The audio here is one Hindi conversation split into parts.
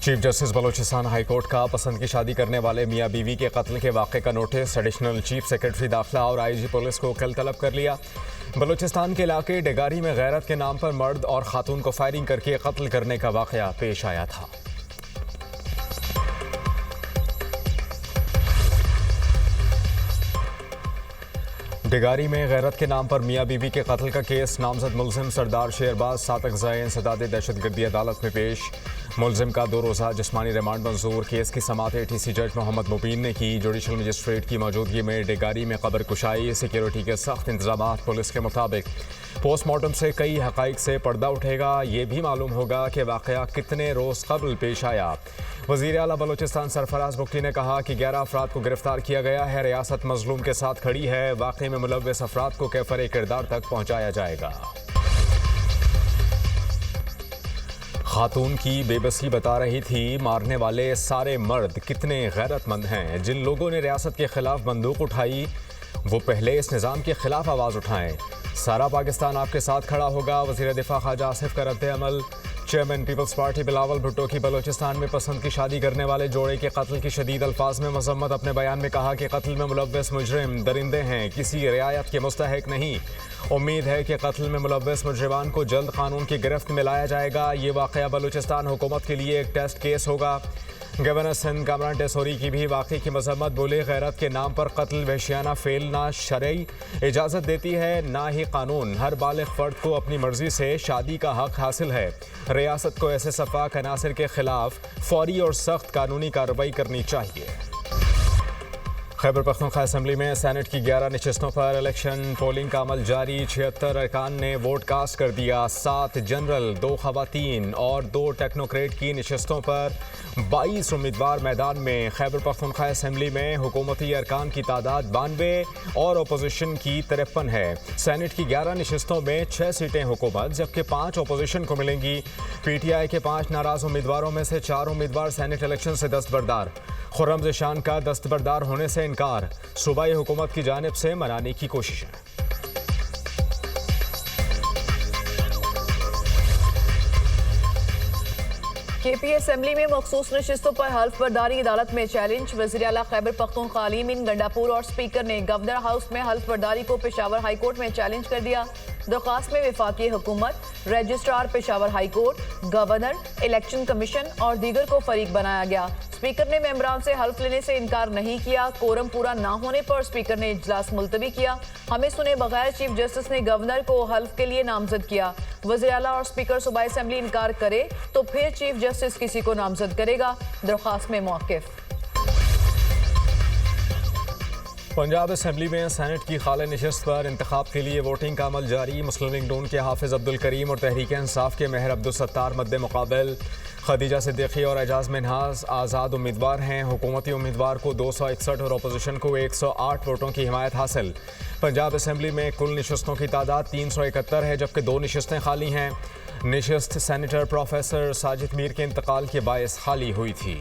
Chief justice Balochistan high court का पसंद की शादी करने वाले मियां बीवी के कत्ल के वाक़े का नोटिस एडिशनल चीफ सेक्रेटरी दाखिला और आईजी पुलिस को कल तलब कर लिया। बलोचिस्तान के इलाके डेगारी में गैरत के नाम पर मर्द और खातून को फायरिंग करके कत्ल करने का वाक़या पेश आया था। डेगारी में गैरत के नाम पर मियां बीवी के कत्ल का केस नामजद मुलजिम सरदार शेरबाज सातकज़ाए इंसदाद दहशतगर्दी अदालत में पेश। मुलजिम का 2 रोज़ा जिस्मानी रिमांड मंजूर। केस की समाअत ATC जज मोहम्मद मुबीन ने की। जुडिशल मजिस्ट्रेट की मौजूदगी में डेगारी में कब्र कुशाई, सिक्योरिटी के सख्त इंतजाम। पुलिस के मुताबिक पोस्टमार्टम से कई हक़ाइक़ से पर्दा उठेगा। ये भी मालूम होगा कि वाक़या कितने रोज़ कबल पेश आया। वज़ीर आला बलोचिस्तान सरफराज बुगटी ने कहा कि 11 अफराद को गिरफ्तार किया गया है। रियासत मजलूम के साथ खड़ी है। वाक़े में मुलव्वस अफराद को कैफर किरदार तक पहुँचाया जाएगा। खातून की बेबसी बता रही थी, मारने वाले सारे मर्द कितने गैरतमंद हैं। जिन लोगों ने रियासत के खिलाफ बंदूक उठाई वो पहले इस निज़ाम के खिलाफ आवाज़ उठाएं। सारा पाकिस्तान आपके साथ खड़ा होगा। वज़ीर दिफा ख्वाजा आसिफ का रद्द-ए-अमल। Chairman People's Party Bilawal Bhutto की बलोचिस्तान में पसंद की शादी करने वाले जोड़े के कत्ल की शदीद अल्फाज में मजम्मत। अपने बयान में कहा कि कत्ल में मुलव्वस मुजरिम दरिंदे हैं, किसी रियायत के मुस्तहिक नहीं। उम्मीद है कि कत्ल में मुलव्वस मुजरिमान को जल्द कानून की गिरफ्त में लाया जाएगा। ये वाक़या बलूचिस्तान हुकूमत के लिए एक टेस्ट केस होगा। गवर्नर सिंध कामरान टेसोरी की भी वाक़े की मजम्मत। बोले, गैरत के नाम पर कत्ल वहशियाना फेल ना शरई इजाज़त देती है ना ही कानून। हर बालिग फ़र्द को अपनी मर्ज़ी से शादी का हक़ हासिल है। रियासत को ऐसे सफ़ाक अनासिर के खिलाफ फौरी और सख्त कानूनी कार्रवाई करनी चाहिए। खैबर पख्तूनख्वा असम्बली में सेनेट की 11 नशस्तों पर इलेक्शन पोलिंग का अमल जारी। 76 अरकान ने वोट कास्ट कर दिया। 7 जनरल, 2 खवातीन और 2 टेक्नोक्रेट की नशस्तों पर 22 उम्मीदवार मैदान में। खैबर पख्तूनख्वा असम्बली में हुकूमती अरकान की तादाद 92 और अपोजिशन की 53 है। सेनेट की 11 नशस्तों में 6 सीटें हुकूमत जबकि 5 अपोजिशन को मिलेंगी। PTI के 5 नाराज़ उम्मीदवारों में से 4 उम्मीदवार सेनेट इलेक्शन से दस्तबरदार। खुर्रम ज़ेशान का दस्तबरदार होने से इनकार। सूबाई हुकूमत की जानिब से मनाने की कोशिशें। KP असम्बली में मखसूस नशिस्तों पर हल्फ बर्दारी अदालत में चैलेंज। वज़ीर आला खैबर पख्तूनख्वा अलीमीन गंडापुर और स्पीकर ने गवर्नर हाउस में हल्फ बर्दारी को पेशावर हाई कोर्ट में चैलेंज कर दिया। दरख्वास्त में वफाकी हुकूमत, registrar Peshawar high court, governor, election commission और दीगर को फरीक बनाया गया। स्पीकर ने मेंबरान से हल्फ लेने से इनकार नहीं किया। कोरम पूरा ना होने पर स्पीकर ने इजलास मुलतवी किया। हमें सुने बगैर चीफ जस्टिस ने गवर्नर को हल्फ के लिए नामजद किया। वज़ीर आला और स्पीकर सूबाई असेंबली इनकार करे तो फिर चीफ जस्टिस किसी को नामजद करेगा। दरख्वास्त में मौक़िफ़। पंजाब असेंबली में सेनेट की खाले नशस्त पर इंतखाब के लिए वोटिंग का अमल जारी। मुस्लिम लीग नून के हाफिज़ अब्दुल करीम और तहरीक इंसाफ के मेहर अब्दुल सत्तार मद्दे मुकाबल। खदीजा सिद्दीकी और एजाज मिन्हाज आज़ाद उम्मीदवार हैं। हुकूमती उम्मीदवार को 261 और अपोजिशन को 108 वोटों की हिमायत हासिल। पंजाब असेंबली में कुल नशस्तों की तादाद 371 है जबकि 2 नशस्तें खाली हैं। नशस्त सेनेटर प्रोफेसर साजिद मीर के इंतकाल के बायस खाली हुई थी।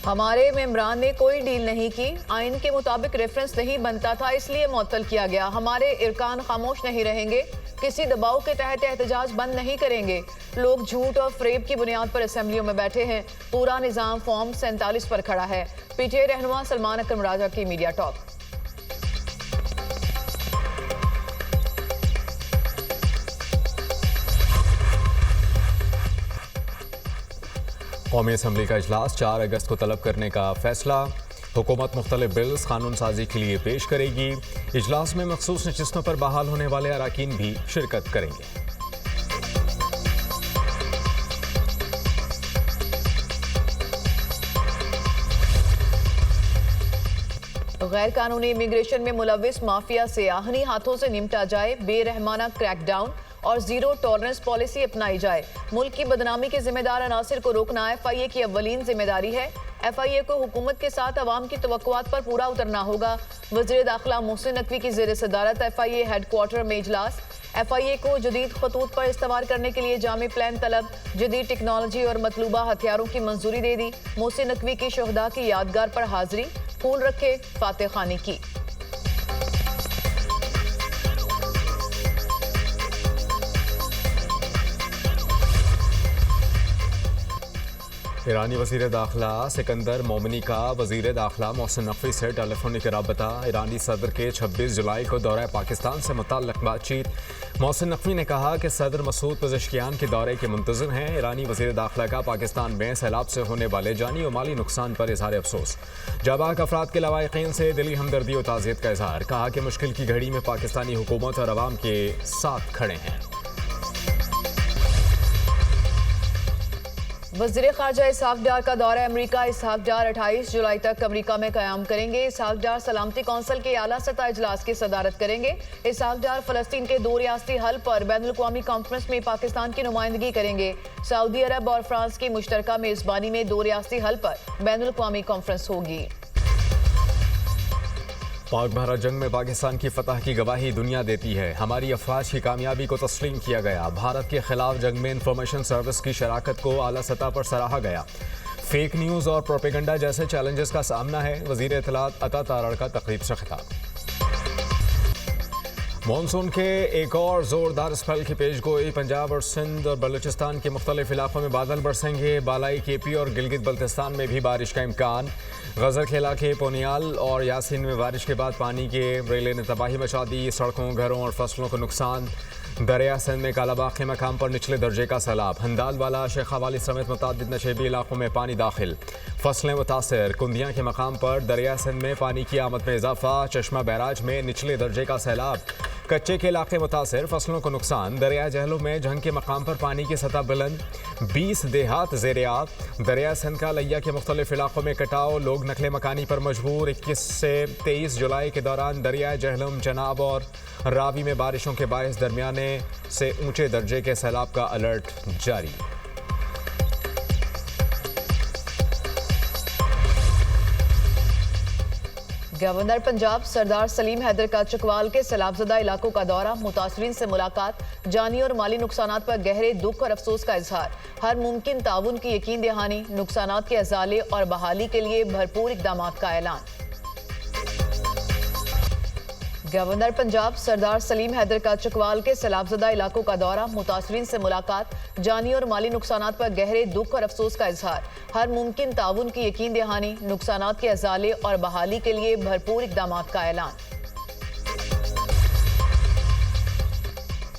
हमारे मेंबरान ने कोई डील नहीं की। आइन के मुताबिक रेफरेंस नहीं बनता था, इसलिए मुअत्तल किया गया। हमारे इरकान खामोश नहीं रहेंगे, किसी दबाव के तहत एहतजाज बंद नहीं करेंगे। लोग झूठ और फ्रेब की बुनियाद पर असेंबलियों में बैठे हैं। पूरा निज़ाम फॉर्म 47 पर खड़ा है। PTI रहनुमा सलमान अकरम राजा की मीडिया टॉक। कौमी असम्बली का इजलास 4 अगस्त को तलब करने का फैसला। हुकूमत मुख्तलिफ बिल्स कानून साजी के लिए पेश करेगी। इजलास में मखसूस नशिस्तों पर बहाल होने वाले अराकीन भी शिरकत करेंगे। गैर कानूनी इमिग्रेशन में मुलविस माफिया से आहनी हाथों से निपटा जाए। बेरहमाना क्रैकडाउन और जीरो टॉलरेंस पॉलिसी अपनाई जाए। मुल्क की बदनामी के जिम्मेदार अनासिर को रोकना FIA की अव्वलीन जिम्मेदारी है। FIA को हुकूमत के साथ अवाम की तवक्कुआत पर पूरा उतरना होगा। वज़ीर दाखिला मोहसिन नकवी की ज़ेर सदारत FIA हेडक्वार्टर में इजलास। FIA को जदीद खतूत पर इस्तेमाल करने के लिए जामी प्लान तलब। जदीद टेक्नोलॉजी और मतलूबा हथियारों की मंजूरी दे दी। मोहसिन नकवी की शोहदा की यादगार पर हाजिरी। सुकून रखे, फातह खानी की। ईरानी वज़ीर दाखिला सिकंदर मोमिनी का वज़ीर दाखिला मोहसिन नकवी से टेलीफोनिक राबता। ईरानी सदर के 26 जुलाई को दौरा पाकिस्तान से मुताल्लिक़ बातचीत। मोहसिन नकवी ने कहा कि सदर मसूद पज़ेश्कियान के दौरे के मुंतज़िर हैं। ईरानी वज़ीर दाखिला का पाकिस्तान में सैलाब से होने वाले जानी और माली नुकसान पर इज़हार अफसोस। जाबाक अफराद के लवाहिकीन से दिली हमदर्दी और ताज़ियत का इज़हार। कहा कि मुश्किल की घड़ी में पाकिस्तानी हुकूमत और अवाम के साथ खड़े हैं। वज़ीर ख़ारजा इसहाक़ डार का दौरा अमरीका। इसहाक़ डार 28 जुलाई तक अमरीका में क़याम करेंगे। इसहाक़ डार सलामती कौंसिल के आला सतह इजलास की सदारत करेंगे। इसहाक़ डार फ़लस्तीन के 2 रियासती हल पर बैनुल-अक़वामी कॉन्फ्रेंस में पाकिस्तान की नुमाइंदगी करेंगे। सऊदी अरब और फ्रांस की मुश्तरका मेज़बानी में 2 रियासती हल पर बैनुल-अक़वामी कॉन्फ्रेंस होगी। पाक भारत जंग में पाकिस्तान की फतह की गवाही दुनिया देती है। हमारी अफवाज की कामयाबी को तस्लीम किया गया। भारत के खिलाफ जंग में इंफॉर्मेशन सर्विस की शराकत को आला सतह पर सराहा गया। फेक न्यूज़ और प्रोपेगेंडा जैसे चैलेंजेस का सामना है। वज़ीर इत्तलात अता तारड़ का तकरीब से खिताब। मानसून के एक और जोरदार स्पेल की पेशगोई। पंजाब और सिंध और बलूचिस्तान के मुख्तलिफ इलाकों में बादल बरसेंगे। बालाई केपी और गिलगित बल्तिस्तान में भी बारिश का इम्कान। गजर के इलाके पोनियाल और यासीन में बारिश के बाद पानी के रेले ने तबाही मचा दी। सड़कों, घरों और फसलों को नुकसान। दरिया सिंध में कालाबाग के मकाम पर निचले दर्जे का सैलाब। हंदालवाला, शेखावाली समेत मुतादिद नशेबी इलाकों में पानी दाखिल। फसलें मुतासर। कुंदियाँ के मकाम पर दरिया सिंध में पानी की आमद में इजाफा। चश्मा बैराज में निचले दर्जे का सैलाब। कच्चे के इलाके मुतासर, फसलों को नुकसान। दरिया जहलों में जंग के मकाम पर पानी की सतह बुलंद। 20 देहात ज़ेर-ए-आब। दरिया सिंध का लैया के मुख्तलिफ इलाकों में कटाव। लोग नकले मकानी पर मजबूर। 21 से 23 जुलाई के दौरान दरिया जहलम, चनाब और रावी में बारिशों के बायस दरमियाने से ऊंचे दर्जे के सैलाब का अलर्ट जारी। गवर्नर पंजाब सरदार सलीम हैदर का चकवाल के सैलाबजदा इलाकों का दौरा। मुतासरीन से मुलाकात। जानी और माली नुकसानात पर गहरे दुख और अफसोस का इजहार। हर मुमकिन ताउन की यकीन दहानी। नुकसानात के अजाले और बहाली के लिए भरपूर इकदाम का ऐलान। गवर्नर पंजाब सरदार सलीम हैदर का चकवाल के सैलाबजदा इलाकों का दौरा। मुतासरीन से मुलाकात। जानी और माली नुकसानात पर गहरे दुख और अफसोस का इजहार। हर मुमकिन ताउन की यकीन दहानी। नुकसानात के अजाले और बहाली के लिए भरपूर इकदाम का ऐलान।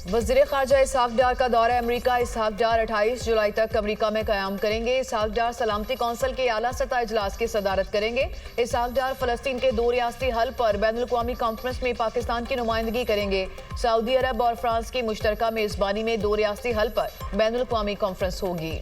वज़ीर ख़ारजा इसहाक़ डार का दौरा अमरीका। इसहाक़ डार 28 जुलाई तक अमरीका में क़याम करेंगे। इसहाक़ डार सलामती कौंसिल के आला सतह इजलास की सदारत करेंगे। इसहाक़ डार फ़लस्तीन के 2 रियासती हल पर बैनुल-अक़वामी कॉन्फ्रेंस में पाकिस्तान की नुमाइंदगी करेंगे। सऊदी अरब और फ्रांस की मुश्तरका मेज़बानी में 2 रियासती हल पर बैनुल-अक़वामी कॉन्फ्रेंस होगी।